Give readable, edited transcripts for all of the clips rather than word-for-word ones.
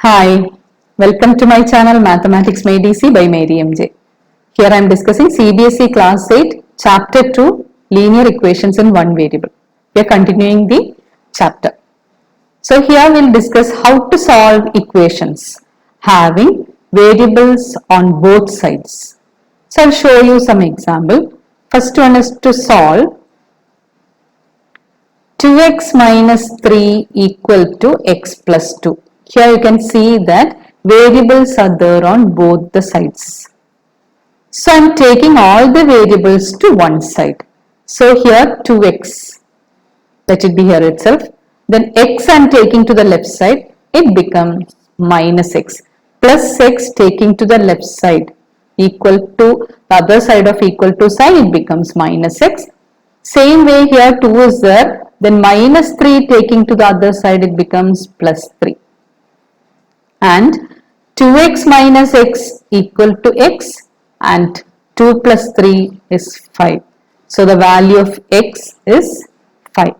Hi, welcome to my channel Mathematics Made Easy by Mary MJ. Here I am discussing CBSE Class 8 Chapter 2 Linear Equations in One Variable. We are continuing the chapter. So here we will discuss how to solve equations having variables on both sides. So I will show you some example. First one is to solve 2x minus 3 equal to x plus 2. Here you can see that variables are there on both the sides. So I am taking all the variables to one side. So here 2x, let it be here itself. Then x I am taking to the left side, it becomes minus x. Plus x taking to the left side equal to the other side of equal to side, it becomes minus x. Same way here 2 is there, then minus 3 taking to the other side, it becomes plus 3. And 2x minus x equal to x and 2 plus 3 is 5. So the value of x is 5.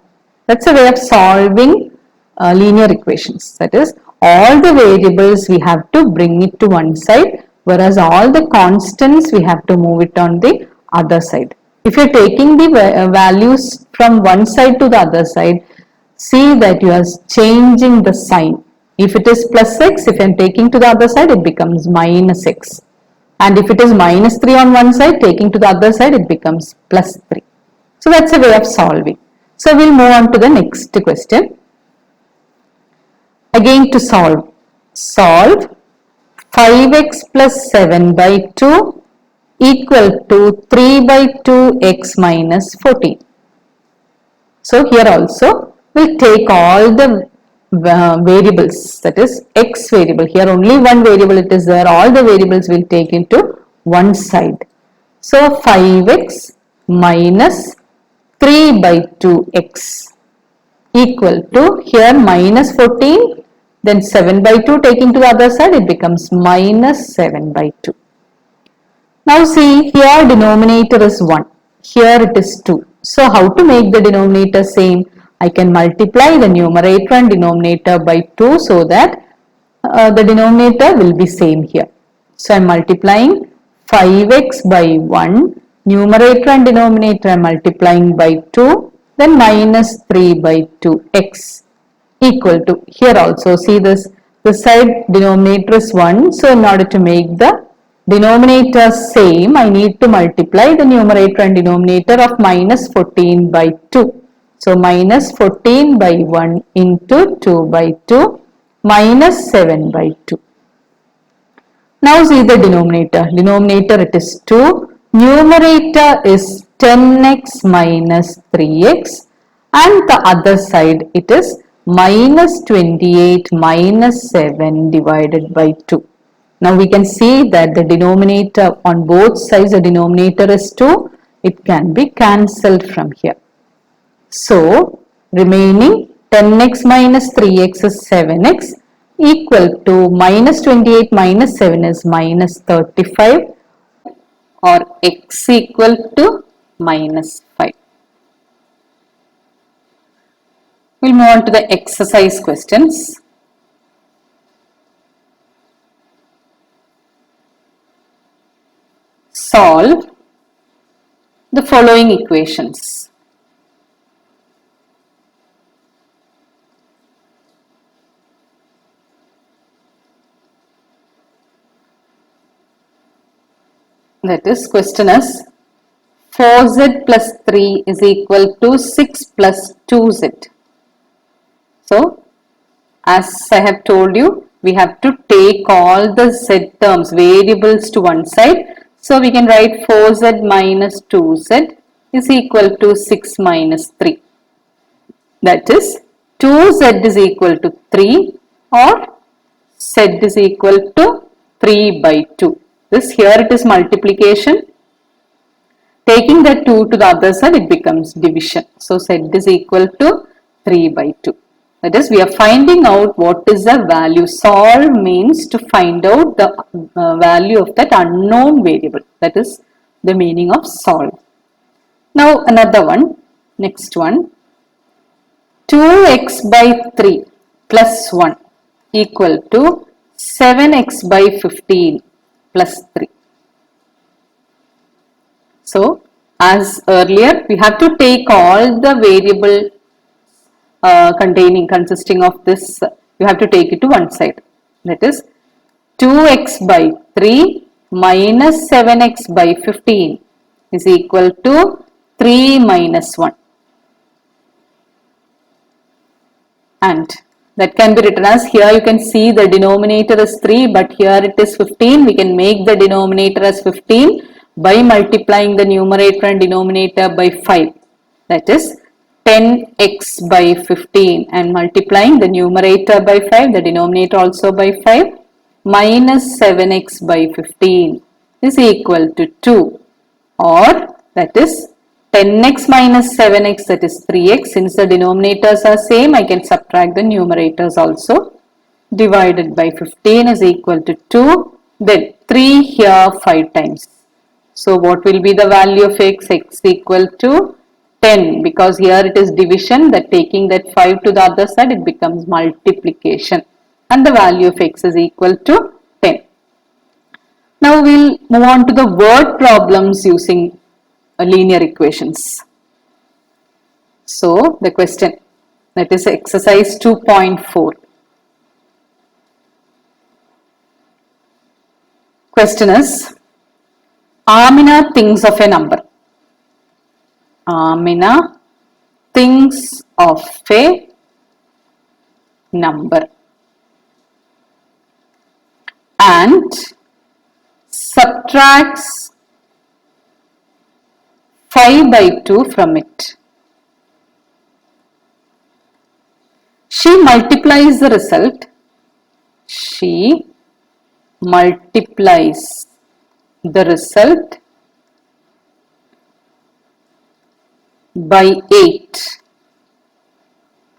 That's a way of solving linear equations. That is, all the variables we have to bring it to one side, whereas all the constants we have to move it on the other side. If you are taking the values from one side to the other side, see that you are changing the sign. If it is plus x, if I am taking to the other side, it becomes minus x. And if it is minus 3 on one side, taking to the other side, it becomes plus 3. So that's a way of solving. So we'll move on to the next question. Again to solve. Solve 5x plus 7 by 2 equal to 3 by 2x minus 14. So here also we'll take all the variables, that is x variable. Here only one variable it is there, all the variables will take into one side. So 5x minus 3 by 2x equal to here minus 14, then 7 by 2 taking to the other side, it becomes minus 7 by 2. Now see, here denominator is 1, here it is 2. So how to make the denominator same? I can multiply the numerator and denominator by 2 so that the denominator will be same here. So I am multiplying 5x by 1, numerator and denominator I am multiplying by 2, then minus 3 by 2x equal to, here also see this side denominator is 1. So in order to make the denominator same, I need to multiply the numerator and denominator of minus 14 by 2. So minus 14 by 1 into 2 by 2 minus 7 by 2. Now see the denominator. Denominator it is 2. Numerator is 10x minus 3x and the other side it is minus 28 minus 7 divided by 2. Now we can see that the denominator on both sides, the denominator is 2. It can be cancelled from here. So remaining 10x minus 3x is 7x equal to minus 28 minus 7 is minus 35 or x equal to minus 5. We'll move on to the exercise questions. Solve the following equations. That is, question is 4z plus 3 is equal to 6 plus 2z. So, as I have told you, we have to take all the z terms, variables to one side. So, we can write 4z minus 2z is equal to 6 minus 3. That is, 2z is equal to 3 or z is equal to 3 by 2. This here it is multiplication. Taking the 2 to the other side, it becomes division. So, z is equal to 3 by 2. That is, we are finding out what is the value. Solve means to find out the value of that unknown variable. That is the meaning of solve. Now, another one, next one. 2x by 3 plus 1 equal to 7x by 15 plus 3. So, as earlier, we have to take all the variable consisting of this, you have to take it to one side. That is 2x by 3 minus 7x by 15 is equal to 3 minus 1. And that can be written as, here you can see the denominator is 3, but here it is 15. We can make the denominator as 15 by multiplying the numerator and denominator by 5. That is 10x by 15, and multiplying the numerator by 5, the denominator also by 5, minus 7x by 15 is equal to 2, or that is 10x minus 7x, that is 3x. Since the denominators are same, I can subtract the numerators also. Divided by 15 is equal to 2. Then 3 here 5 times. So what will be the value of x? X equal to 10, because here it is division, that taking that 5 to the other side, it becomes multiplication. And the value of x is equal to 10. Now we'll move on to the word problems using linear equations. So the question, that is exercise 2.4. Question is, Amina thinks of a number. Amina thinks of a number and subtracts 5 by 2 from it. She multiplies the result. She multiplies the result by 8.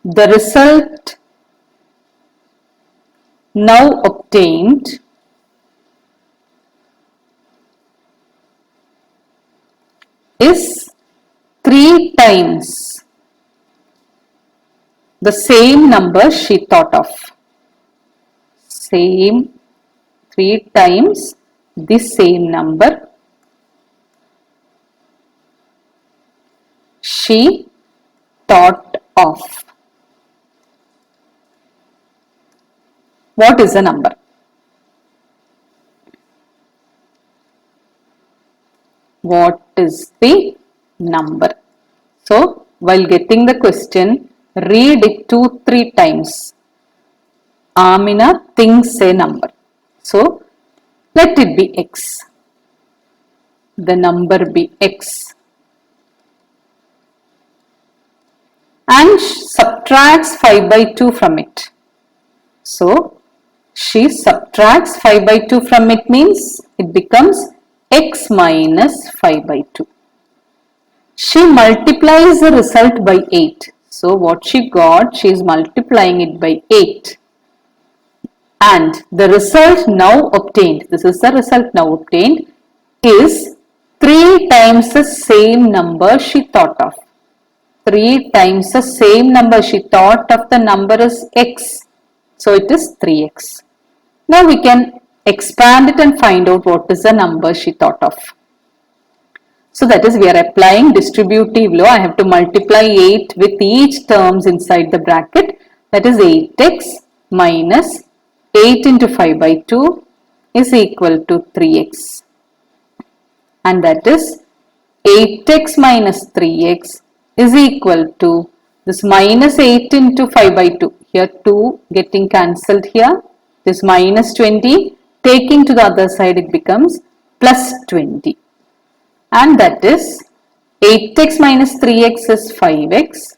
The result now obtained is 3 times the same number she thought of. 3 times the same number she thought of. What is the number? What is the number? So, while getting the question, read it 2-3 times. Amina thinks a number. So, let it be x. The number be x. And subtracts 5 by 2 from it. So, she subtracts 5 by 2 from it, means it becomes x minus 5 by 2. She multiplies the result by 8. So, what she got, she is multiplying it by 8. And the result now obtained, this is the result now obtained, is 3 times the same number she thought of. 3 times the same number she thought of, the number is x. So, it is 3x. Now, we can expand it and find out what is the number she thought of. So, that is, we are applying distributive law. I have to multiply 8 with each terms inside the bracket. That is 8x minus 8 into 5 by 2 is equal to 3x. And that is 8x minus 3x is equal to this minus 8 into 5 by 2. Here 2 getting cancelled here. This minus 20, taking to the other side, it becomes plus 20. And that is 8x minus 3x is 5x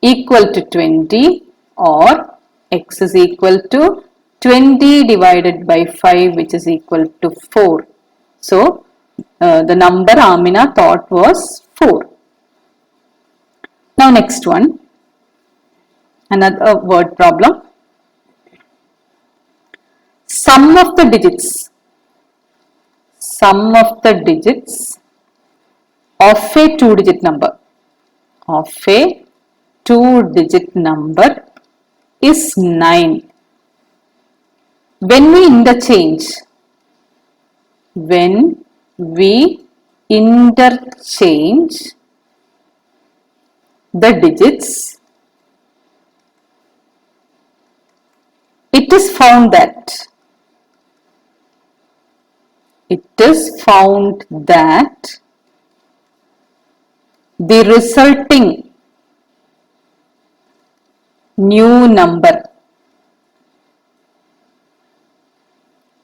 equal to 20, or x is equal to 20 divided by 5, which is equal to 4. So, the number Amina thought was 4. Now, next one, another word problem. Sum of the digits of a 2-digit number is 9. when we interchange the digits, it is found that the resulting new number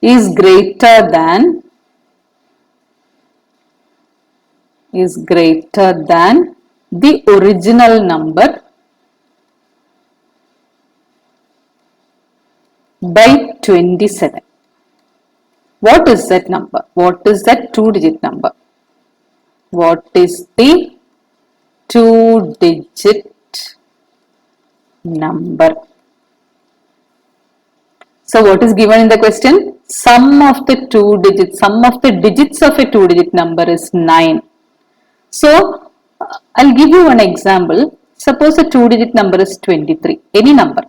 is greater than the original number by 27. What is that number? What is that two-digit number? What is the two-digit number? So what is given in the question? Sum of the digits of a two-digit number is 9. So I'll give you one example. Suppose a two-digit number is 23, any number.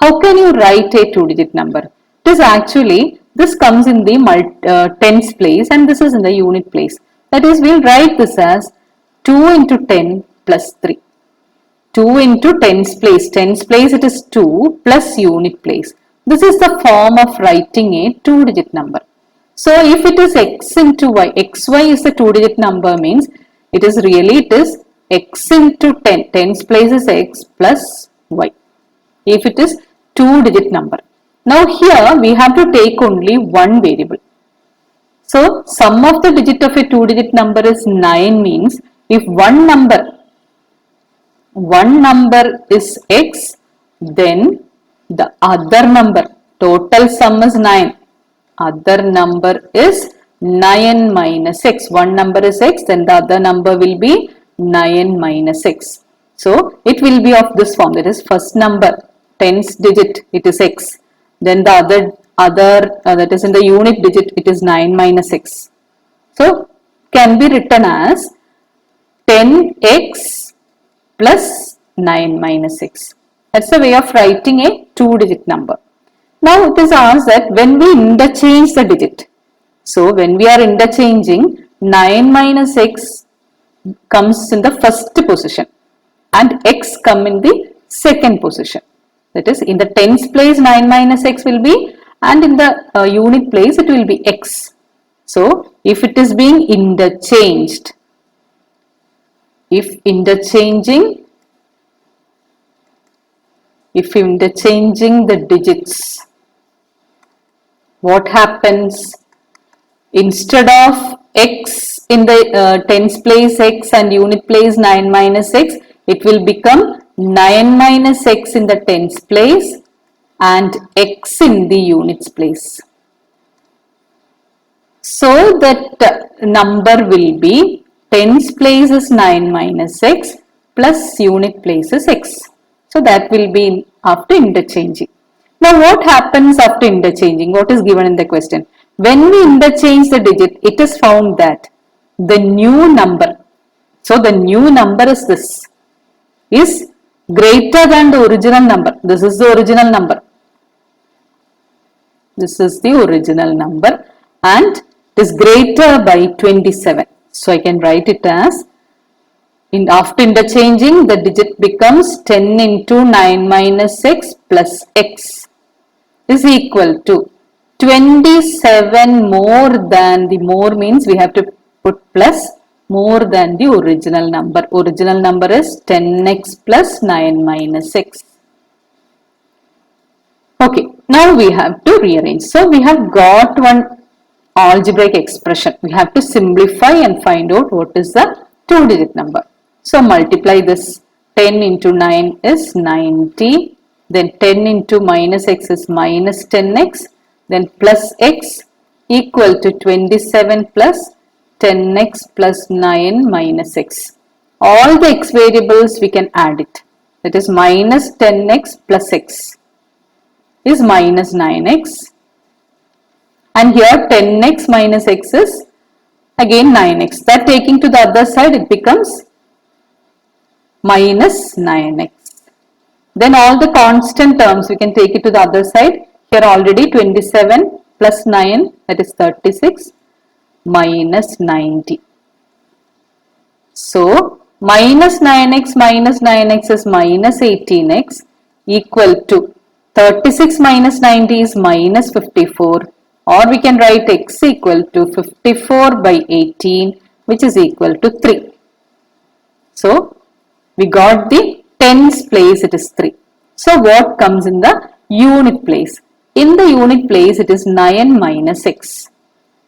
How can you write a two-digit number? It is actually, this comes in the tens place and this is in the unit place. That is, we'll write this as 2 into 10 plus 3. 2 into tens place it is 2 plus unit place. This is the form of writing a two-digit number. So if it is x into y, xy is the two-digit number means it is x into 10, tens place is x plus y. If it is two-digit number. Now here we have to take only one variable. So sum of the digit of a two-digit number is 9 means if one number is x, then the other number, total sum is 9. Other number is 9 minus x. One number is x, then the other number will be 9 minus x. So it will be of this form, that is first number, tens digit, it is x. Then the other that is in the unit digit, it is 9 minus x. So can be written as 10x plus 9 minus x. That's a way of writing a two-digit number. Now it is asked that when we interchange the digit. So when we are interchanging, 9 minus x comes in the first position and x come in the second position. That is, in the tens place 9 minus x will be, and in the unit place it will be x. So if it is being interchanged, if interchanging the digits, what happens? Instead of x in the tens place x and unit place 9 minus x, it will become 9 minus x in the tens place and x in the units place. So that number will be tens place is 9 minus x plus unit place is x. So that will be after interchanging. Now what happens after interchanging? What is given in the question? When we interchange the digit, it is found that the new number, so the new number is this, is greater than the original number. This is the original number. This is the original number and it is greater by 27. So I can write it as, after interchanging, the digit becomes 10 into 9 minus x plus x is equal to 27 more than, the more means we have to put plus, more than the original number. Original number is 10x plus 9 minus x. Okay, now we have to rearrange. So we have got one algebraic expression. We have to simplify and find out what is the two-digit number. So multiply this. 10 into 9 is 90. Then 10 into minus x is minus 10x. Then plus x equal to 27 plus 10x plus 9 minus x. All the x variables we can add it. That is minus 10x plus x is minus 9x. And here 10x minus x is again 9x. That taking to the other side, it becomes minus 9x. Then all the constant terms we can take it to the other side. Here already 27 plus 9, that is 36, minus 90. So minus 9x is minus 18x equal to 36 minus 90 is minus 54, or we can write x equal to 54 by 18, which is equal to 3. So we got the tens place, it is 3. So what comes in the unit place? In the unit place it is 9 minus x,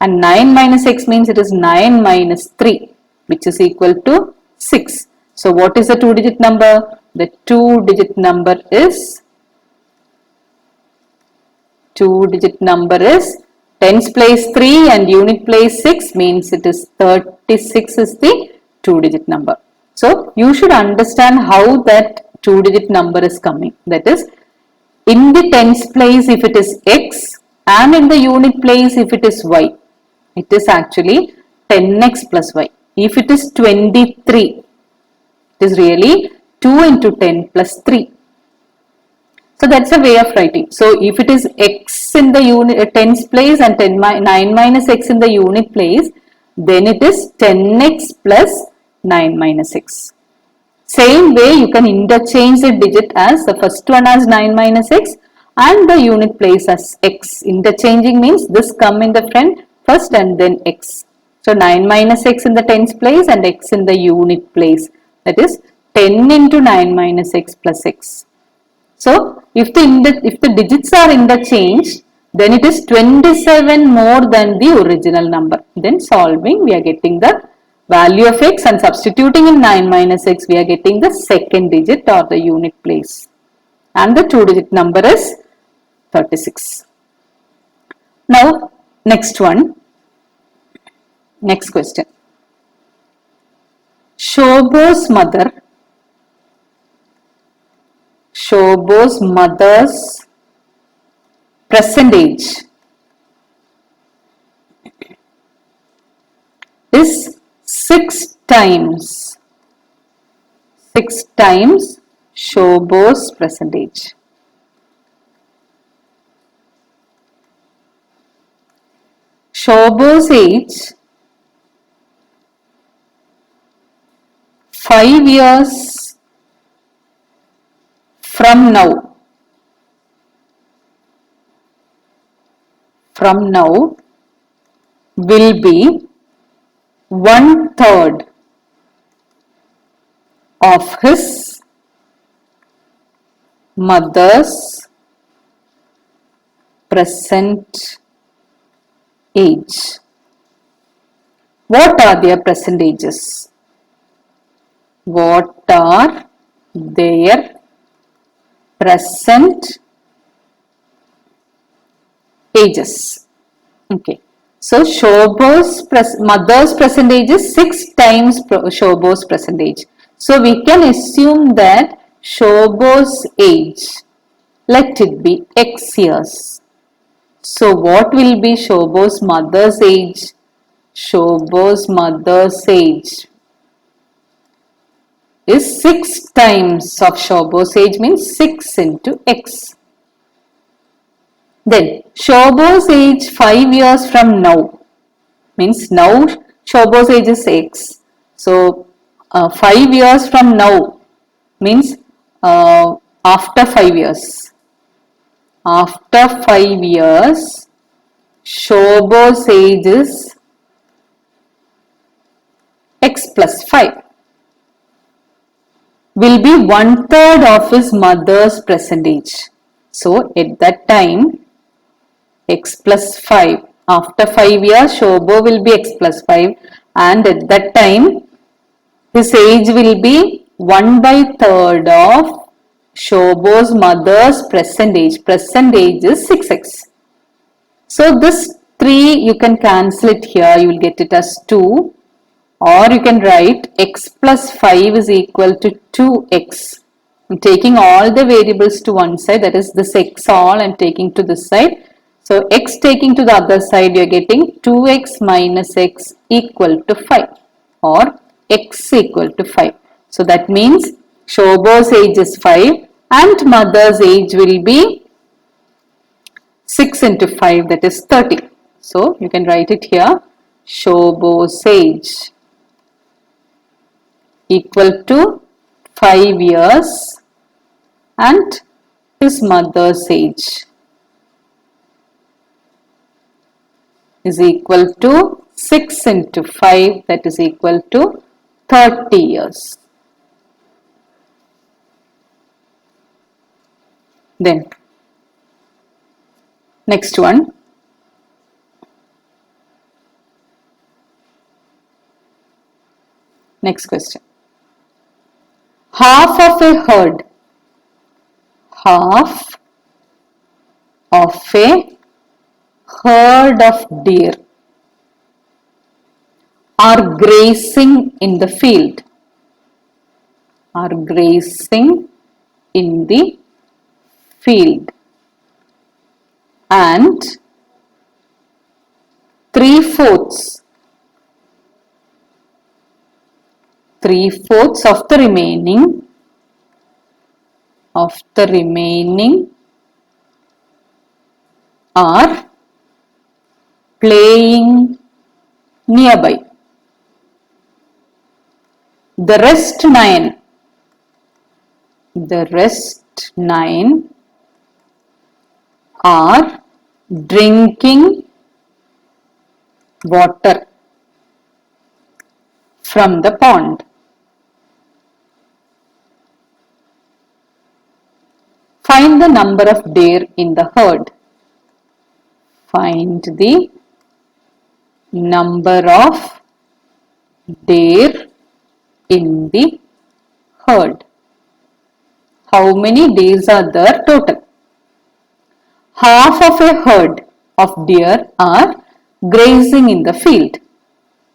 and 9 minus x means it is 9 minus 3, which is equal to 6. So what is the 2-digit number? The 2-digit number is tens place 3 and unit place 6, means it is 36 is the 2-digit number. So you should understand how that 2-digit number is coming. That is, in the tens place if it is x, and in the unit place if it is y, it is actually 10x plus y. If it is 23, it is really 2 into 10 plus 3. So that's a way of writing. So if it is x in the unit tens place and 9 minus x in the unit place, then it is 10x plus 9 minus x. Same way you can interchange the digit as the first one as 9 minus x and the unit place as x. Interchanging means this come in the front first and then x. So 9 minus x in the tens place and x in the unit place. That is 10 into 9 minus x plus x. So if the digits are interchanged, then it is 27 more than the original number. Then solving, we are getting the value of x, and substituting in 9 minus x, we are getting the second digit or the unit place. And the 2-digit number is 36. Now next one. Next question. Shobo's mother's present age is 6 times Shobo's present age. Shobo's age 5 years from now will be 1/3 of his mother's present age. What are their present ages? What are their present ages? Okay. So Shobo's mother's present age is 6 times Shobo's present age. So we can assume that Shobo's age, let it be x years. So what will be Shobo's mother's age? Shobo's mother's age is 6 times of Shobo's age, means 6 into x. Then Shobo's age 5 years from now, means now Shobo's age is x. So 5 years from now means after 5 years. After 5 years, Shobo's age is x plus 5. Will be 1/3 of his mother's present age. So at that time, x plus 5. After 5 years, Shobo will be x plus 5, and at that time, his age will be 1/3 of Shobo's mother's present age. Present age is 6x. So this 3 you can cancel it here. You will get it as 2. Or you can write x plus 5 is equal to 2x. I'm taking all the variables to one side, that is this x all I'm taking to this side. So x taking to the other side, you are getting 2x minus x equal to 5, or x equal to 5. So that means Shobo's age is 5 and mother's age will be 6 into 5, that is 30. So you can write it here. Shobho's age equal to 5 years and his mother's age is equal to 6 into 5, that is equal to 30 years. Then next one. Next question. Half of a herd of deer are grazing in the field. Are grazing in the field. And 3/4 of the remaining are playing nearby. The rest nine are drinking water from the pond. Find the number of deer in the herd. Find the number of deer in the herd. How many deer are there total? Half of a herd of deer are grazing in the field.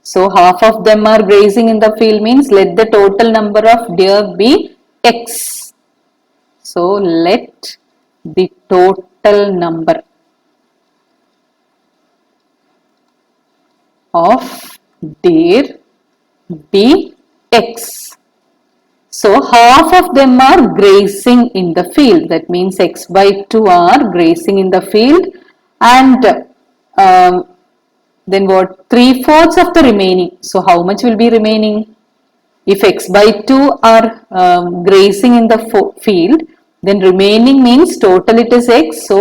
So half of them are grazing in the field means let the total number of deer be X. So let the total number of deer be X. So half of them are grazing in the field. That means X by 2 are grazing in the field, and then what? 3/4 of the remaining. So how much will be remaining? If X by 2 are grazing in the field, then remaining means total it is X. So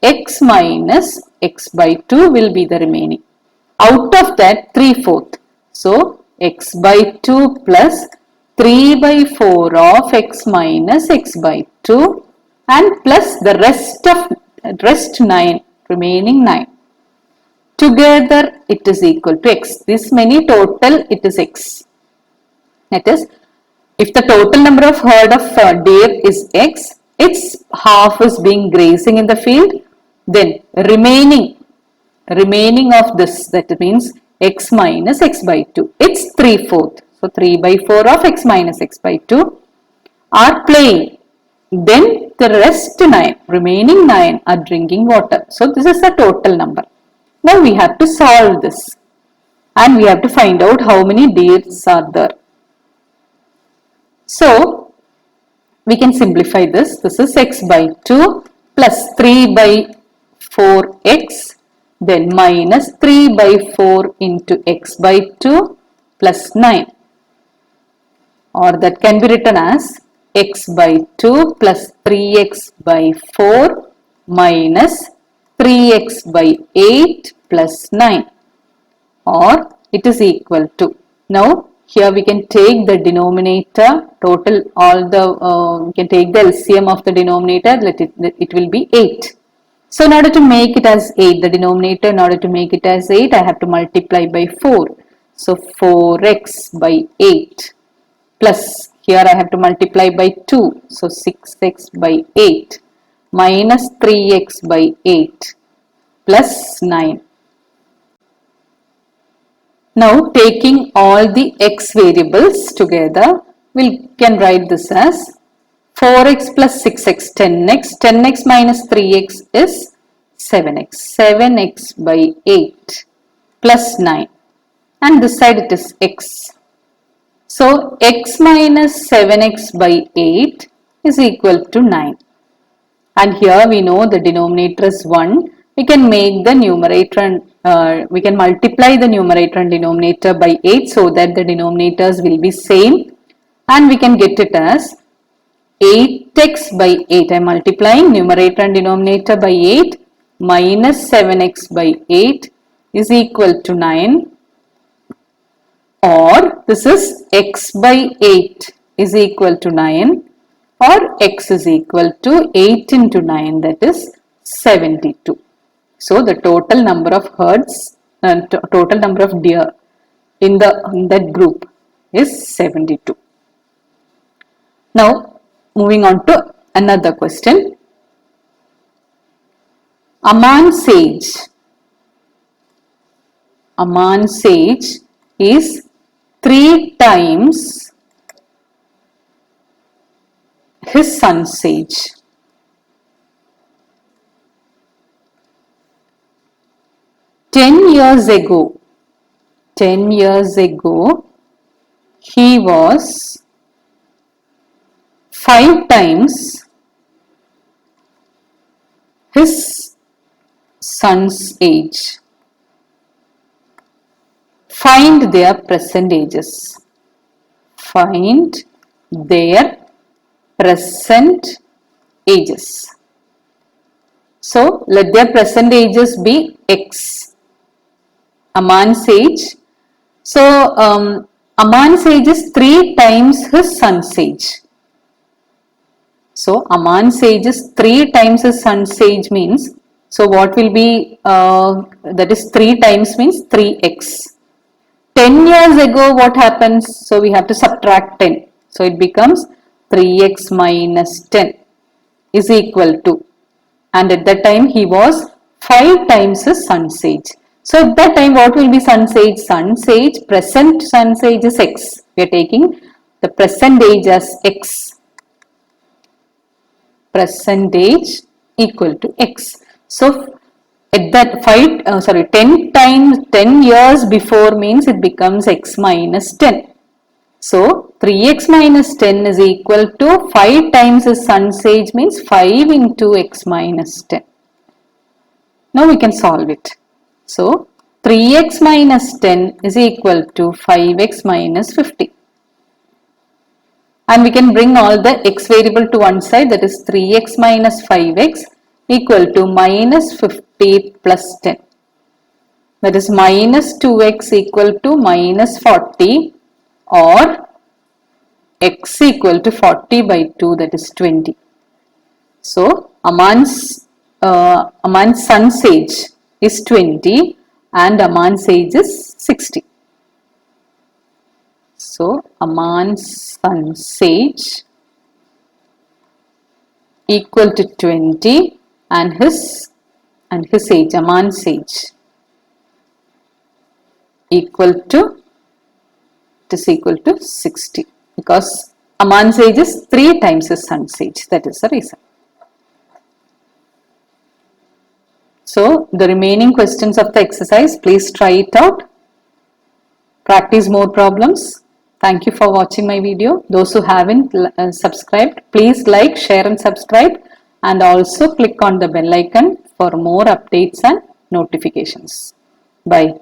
X minus X by 2 will be the remaining. Out of that 3/4. So X by 2 plus 3 by 4 of X minus X by 2 and plus the rest 9, remaining 9. Together it is equal to X. This many total it is X. That is, if the total number of herd of deer is X, its half is being grazing in the field, then remaining of this, that means X minus X by 2, it's 3/4. So 3 by 4 of X minus X by 2 are playing. Then the rest 9, remaining 9 are drinking water. So this is the total number. Now we have to solve this and we have to find out how many deer are there. So we can simplify this. This is X by 2 plus 3 by 4X, then minus 3 by 4 into X by 2 plus 9, or that can be written as X by 2 plus 3X by 4 minus 3X by 8 plus 9, or it is equal to. Now here we can take the denominator, total all the, we can take the LCM of the denominator, it will be 8. So in order to make it as 8, the denominator, in order to make it as 8, I have to multiply by 4. So 4x by 8 plus, here I have to multiply by 2. So 6x by 8 minus 3x by 8 plus 9. Now taking all the x variables together, we can write this as 4x plus 6x, 10x, 10x minus 3x is 7x, 7x by 8 plus 9, and this side it is x. So x minus 7x by 8 is equal to 9. and here we know the denominator is 1. We can make the numerator and we can multiply the numerator and denominator by 8 so that the denominators will be same, and we can get it as 8x by 8. I am multiplying numerator and denominator by 8 minus 7x by 8 is equal to 9, or this is x by 8 is equal to 9, or x is equal to 8 into 9, that is 72. So the total number of herds, total number of deer in that group is 72. Now moving on to another question. Aman sage is 3 times his son sage. Ten years ago, he was 5 times his son's age. Find their present ages. Find their present ages. So let their present ages be x. Aman's age. So Aman's age is 3 times his son's age. So Aman's age is 3 times his son's age means, so what will be, that is 3 times means 3x. 10 years ago what happens? So we have to subtract 10. So it becomes 3x minus 10 is equal to, and at that time he was 5 times his son's age. So at that time what will be son's age? Son's age, present son's age is x. We are taking the present age as x. Present age equal to x. So at that 10 years before means it becomes x minus 10. So 3x minus 10 is equal to 5 times his son's age means 5 into x minus 10. Now we can solve it. So 3x minus 10 is equal to 5x minus 50. And we can bring all the x variable to one side, that is 3x minus 5x equal to minus 50 plus 10. That is minus 2x equal to minus 40, or x equal to 40 by 2, that is 20. So Aman's son's age is 20 and Aman's age is 60. So Aman's son's age equal to 20 and his age, Aman's age, equal to 60, because Aman's age is 3 times his son's age. That is the reason. So the remaining questions of the exercise, please try it out. Practice more problems. Thank you for watching my video. Those who haven't subscribed, please like, share and subscribe, and also click on the bell icon for more updates and notifications. Bye.